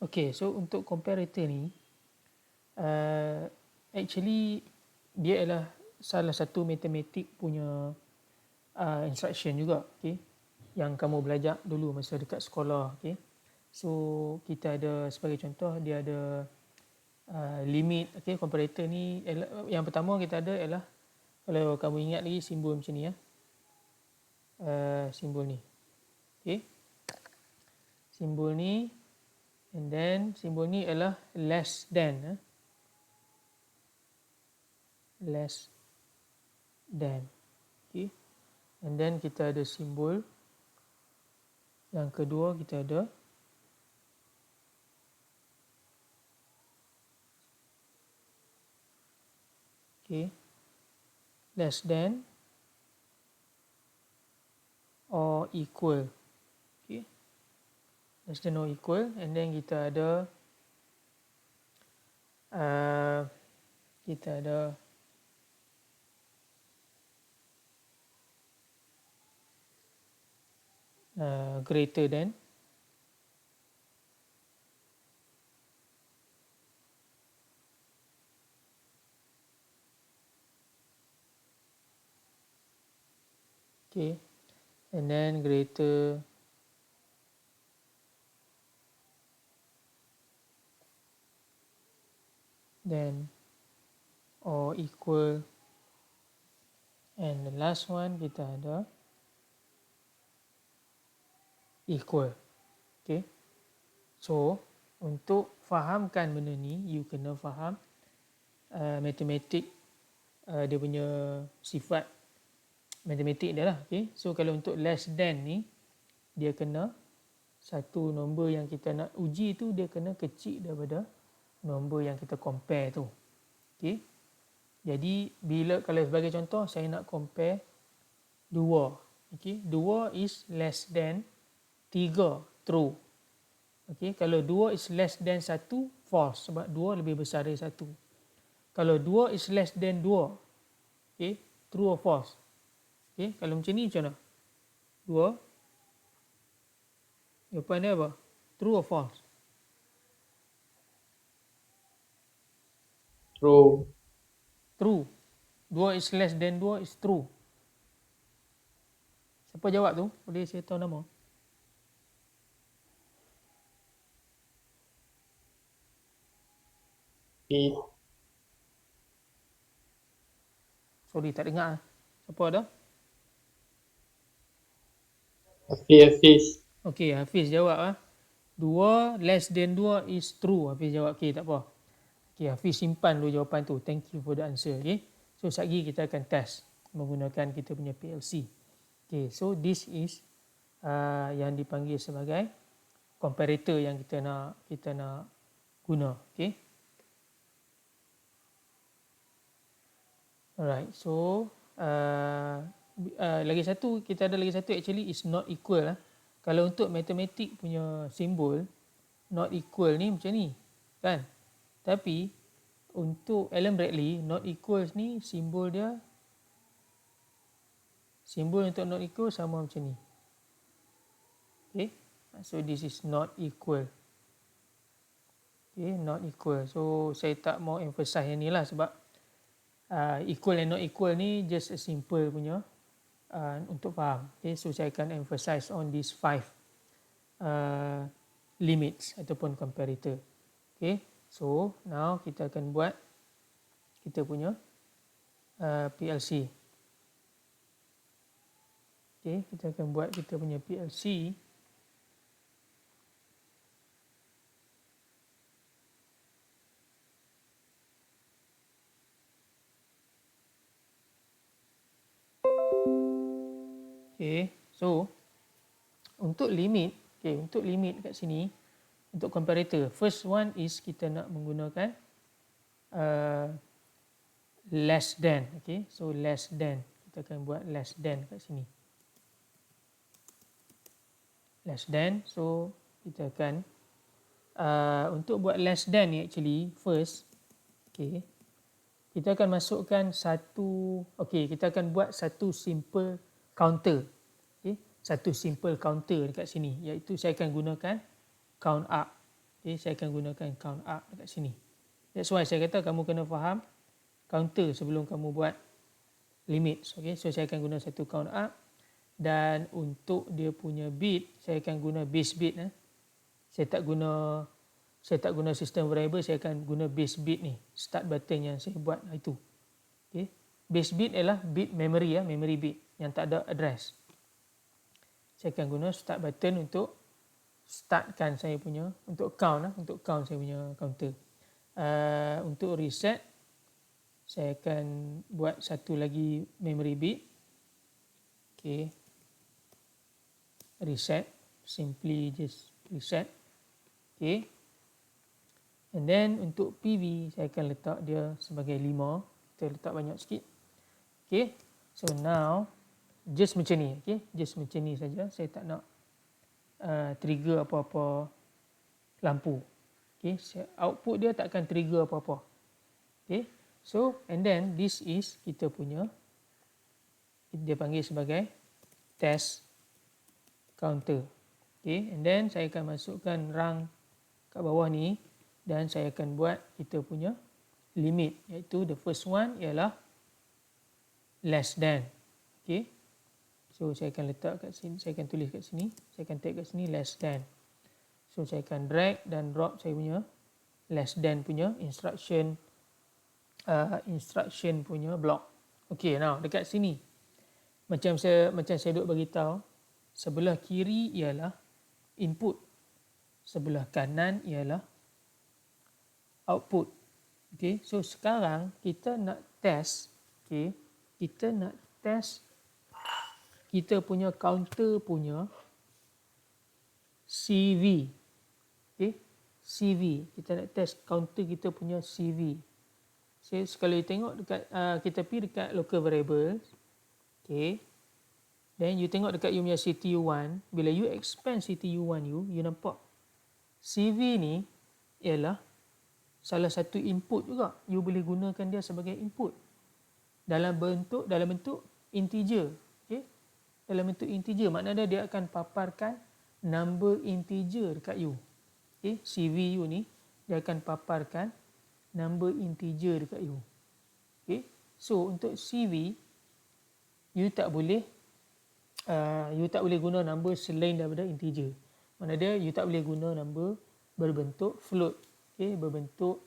Okay, so untuk comparator ni, actually dia adalah salah satu matematik punya instruction juga, okay, yang kamu belajar dulu masa dekat sekolah, okay. So kita ada sebagai contoh, dia ada limit, okay. Comparator ni yang pertama kita ada ialah, kalau kamu ingat lagi simbol macam ni ya, simbol ni, okay, simbol ni, and then simbol ni ialah less than, less than, okay. And then kita ada simbol yang kedua, kita ada okay, less than or equal, okay, less than or equal. And then kita ada greater than, okay, and then greater than or equal, and the last one kita ada equal, okay. So untuk fahamkan benda ni, you kena faham matematik, dia punya sifat matematik dia lah, okay. So kalau untuk less than ni, dia kena satu nombor yang kita nak uji tu dia kena kecil daripada nombor yang kita compare tu, okay. Jadi bila, kalau sebagai contoh saya nak compare 2, okay, 2 is less than 3, true. Okay, kalau 2 is less than 1, false, sebab 2 lebih besar dari 1. Kalau 2 is less than 2, okay, true or false. Okay, kalau macam ni macam mana? 2, jawapan dia apa? True or false? True. True. 2 is less than 2 is true. Siapa jawab tu? Boleh saya tahu nama? Sorry, tak dengar. Siapa ada? Hafiz. Okey, Hafiz jawab. 2 less than 2 is true. Hafiz jawab. Okey, tak apa. Okey, Hafiz simpan dulu jawapan tu. Thank you for the answer. Okay. So, sekejap lagi kita akan test menggunakan kita punya PLC. Okay, so this is yang dipanggil sebagai comparator yang kita nak guna. Okay. Alright, so lagi satu, kita ada lagi satu actually is not equal. Kalau untuk matematik punya simbol, not equal ni macam ni, kan? Tapi untuk Allen Bradley, not equals ni simbol dia, simbol untuk not equal sama macam ni. Okay, so this is not equal. Okay, not equal. So saya tak mau emphasize yang ni lah, sebab equal and not equal ni just a simple punya untuk faham. Okay, so saya akan emphasize on these 5 limits ataupun comparator. Okay, so now kita akan buat kita punya PLC. Okay, kita akan buat kita punya PLC. Okay, so untuk limit, okay, untuk limit kat sini, untuk comparator, first one is kita nak menggunakan less than. Okay, so less than, kita akan buat less than kat sini. Less than, so kita akan untuk buat less than ni actually first, okay, kita akan masukkan satu, okay, kita akan buat satu simple counter. Okay, satu simple counter dekat sini, iaitu saya akan gunakan count up. Okay, saya akan gunakan count up dekat sini. That's why saya kata kamu kena faham counter sebelum kamu buat limit. Okay, so saya akan guna satu count up, dan untuk dia punya bit saya akan guna base bit. Saya tak guna sistem variable, saya akan guna base bit ni, start button yang saya buat itu. Okay. Base bit ialah bit memory, memory bit yang tak ada address. Saya akan guna start button untuk startkan saya punya, untuk count saya punya counter. Untuk reset, saya akan buat satu lagi memory bit. Okay. Reset, simply just reset. Okay. And then untuk PV, saya akan letak dia sebagai 5. Kita letak banyak sikit. Okay. So now, just macam ni. Okay. Just macam ni saja. Saya tak nak trigger apa-apa lampu. Okay. Output dia tak akan trigger apa-apa. Okay. So, and then this is kita punya, dia panggil sebagai test counter. Okay. And then saya akan masukkan rang kat bawah ni, dan saya akan buat kita punya limit, iaitu the first one ialah less than. Okay. So saya akan letak kat sini, saya akan tulis kat sini, saya akan tag kat sini less than. So saya akan drag dan drop saya punya less than punya instruction punya block. Okay, now dekat sini macam saya duk bagi tahu, sebelah kiri ialah input, sebelah kanan ialah output. Okay, so sekarang kita nak test, okay, kita nak test kita punya counter punya CV. Okay, CV, kita nak test counter kita punya CV. So kalau you tengok dekat, kita pergi dekat local variables, okay, then you tengok dekat you punya CTU1, bila you expand CTU1 you nampak CV ni ialah salah satu input juga. You boleh gunakan dia sebagai input dalam bentuk integer. Okay? Dalam bentuk integer, maknanya dia akan paparkan number integer dekat you. Okay? CV you ni dia akan paparkan number integer dekat you. Okay? So untuk CV you tak boleh guna number selain daripada integer. Maknanya dia you tak boleh guna number berbentuk float. Okay, berbentuk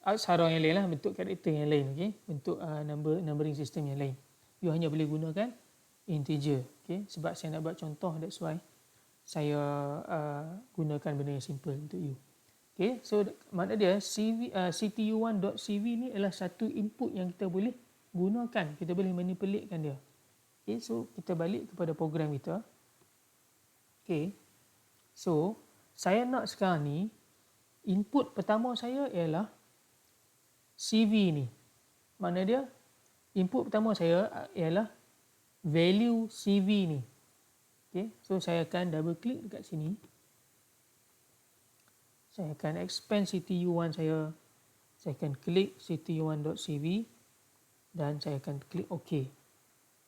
aksara yang lain lah, bentuk karakter yang lain, okay, bentuk numbering system yang lain. You hanya boleh gunakan integer. Okay, sebab saya nak buat contoh, that's why saya gunakan benda yang simple untuk you. Okay, so makna dia CTU1.CV ni adalah satu input yang kita boleh gunakan, kita boleh manipulatekan dia. Okay, so kita balik kepada program kita. Okay, so saya nak sekarang ni, input pertama saya ialah CV ni. Makna dia, input pertama saya ialah value CV ni. Okay, so saya akan double click dekat sini. Saya akan expand CTU1 saya akan klik CTU1.CV dan saya akan klik OK.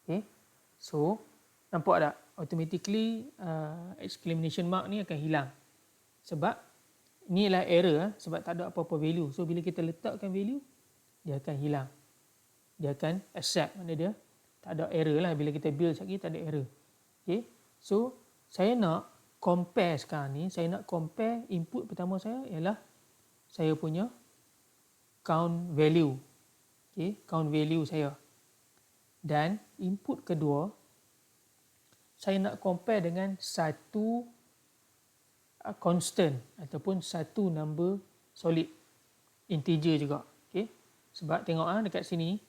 Okay, so nampak tak? Automatically exclamation mark ni akan hilang. Sebab ni adalah error, sebab tak ada apa-apa value. So bila kita letakkan value, dia akan hilang. Dia akan accept, maknanya dia tak ada error lah. Bila kita build sekali tak ada error. Okay, so saya nak compare sekarang ni, saya nak compare input pertama saya ialah saya punya count value. Okay, count value saya. Dan input kedua, saya nak compare dengan satu constant ataupun satu number solid, integer juga. Okay, sebab tengok dekat sini,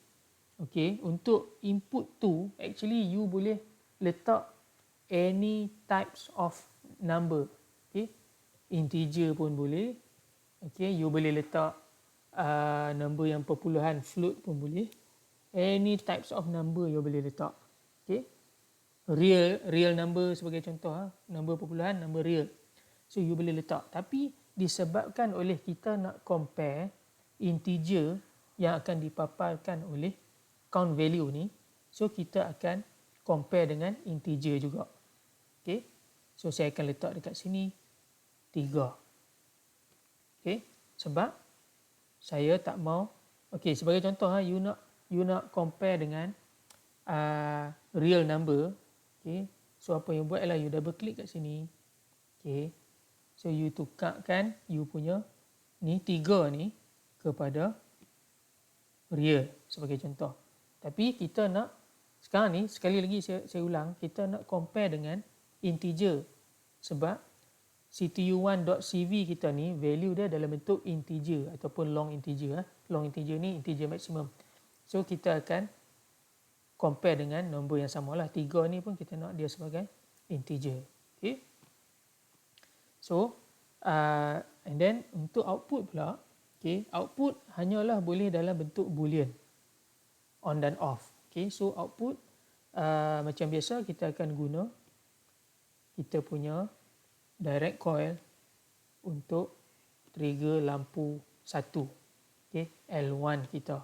okay, untuk input tu actually you boleh letak any types of number. Okay, integer pun boleh. Okay, you boleh letak number yang perpuluhan, float pun boleh. Any types of number you boleh letak. Okay, real number sebagai contoh, number perpuluhan, number real. So you boleh letak. Tapi disebabkan oleh kita nak compare integer yang akan dipaparkan oleh count value ni, so kita akan compare dengan integer juga. Okay, so saya akan letak dekat sini 3. Okay. Sebab saya tak mau, okay, sebagai contoh, you nak compare dengan real number. Okay. So apa yang buat ialah you double click kat sini. Okay. So you tukarkan you punya ni 3 ni kepada real sebagai contoh. Tapi kita nak sekarang ni, sekali lagi saya ulang, kita nak compare dengan integer. Sebab ctu1.cv kita ni value dia dalam bentuk integer ataupun long integer. Long integer ni integer maksimum. So kita akan compare dengan nombor yang samalah. 3 ni pun kita nak dia sebagai integer. Okay. So and then untuk output pula, okay, output hanyalah boleh dalam bentuk boolean, on dan off. Okay, so output macam biasa kita akan guna kita punya direct coil untuk trigger lampu 1. Okay, L1 kita.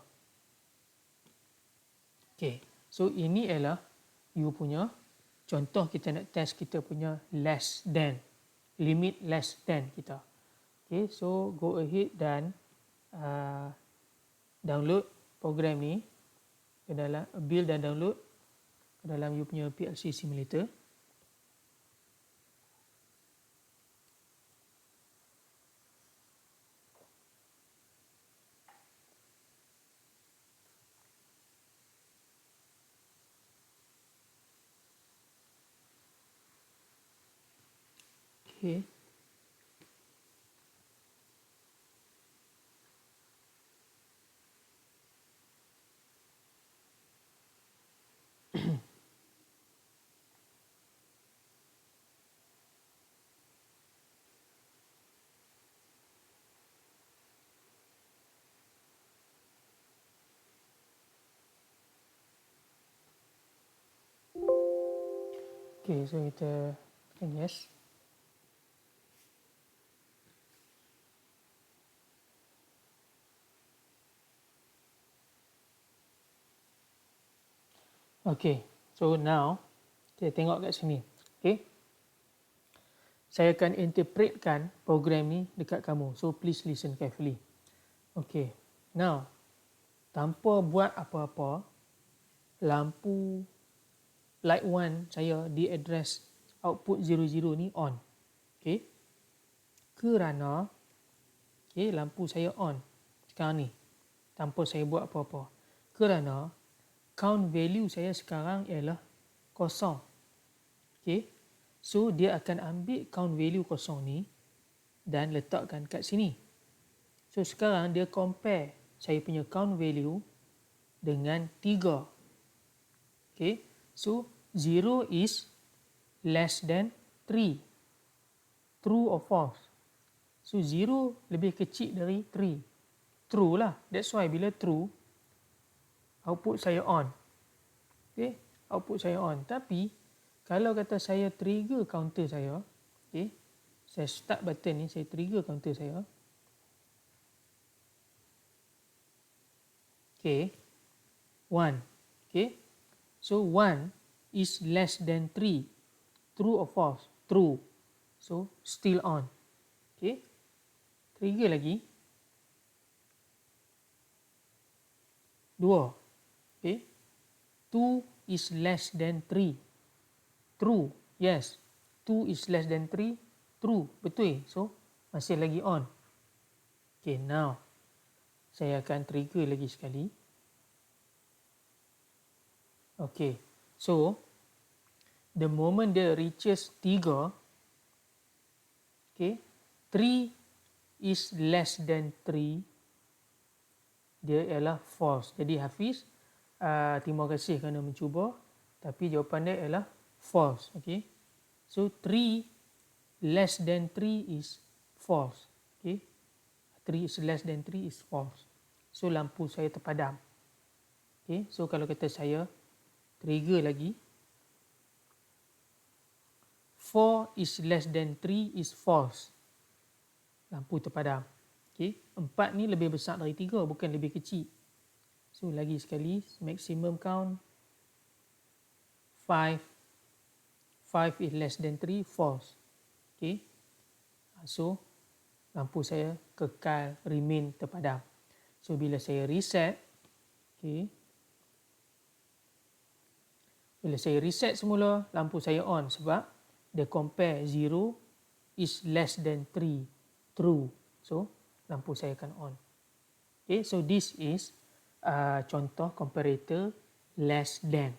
Okay, so ini ialah you punya contoh kita nak test kita punya less than, limit less than kita. Okay, so go ahead dan download program ni ke dalam, build dan download ke dalam you punya PLC simulator. Okay. Okay, so kita tekan yes. Okay, so now kita tengok kat sini. Okay, saya akan interpretkan program ni dekat kamu. So please listen carefully. Okay, now tanpa buat apa-apa, lampu light 1 saya di address output 00 ni on. Okay, kerana okay, lampu saya on sekarang ni tanpa saya buat apa-apa. Kerana count value saya sekarang ialah kosong. Okay, so dia akan ambil count value kosong ni dan letakkan kat sini. So sekarang dia compare saya punya count value dengan 3. Okay, so 0 is less than 3. True or false? So 0 lebih kecil dari 3. True lah. That's why bila true, output saya on. Okay, output saya on. Tapi kalau kata saya trigger counter saya, okay, saya start button ni, saya trigger counter saya. Okay, 1. Okay, so 1 is less than 3. True or false? True. So still on. Okay, trigger lagi. 2. Okay, 2 is less than 3. True. Yes. 2 is less than 3. True. Betul. So masih lagi on. Okay, now saya akan trigger lagi sekali. Okay, so the moment dia reaches 3, okay, 3 is less than 3, dia ialah false. Jadi Hafiz, terima kasih kerana mencuba, tapi jawapan dia ialah false. Okay, so 3 less than 3 is false. Okay, 3 is less than 3 is false. So lampu saya terpadam. Okay, so kalau kata saya trigger lagi, 4 is less than 3 is false. Lampu terpadam. Okay, 4 ni lebih besar dari 3, bukan lebih kecil. So lagi sekali, maximum count 5. 5 is less than 3, false. Okay, So, lampu saya kekal remain terpadam. So, bila saya reset, okay, bila saya reset semula, lampu saya on sebab dia compare 0 is less than 3 true. So, lampu saya akan on. Okay, so this is contoh comparator less than.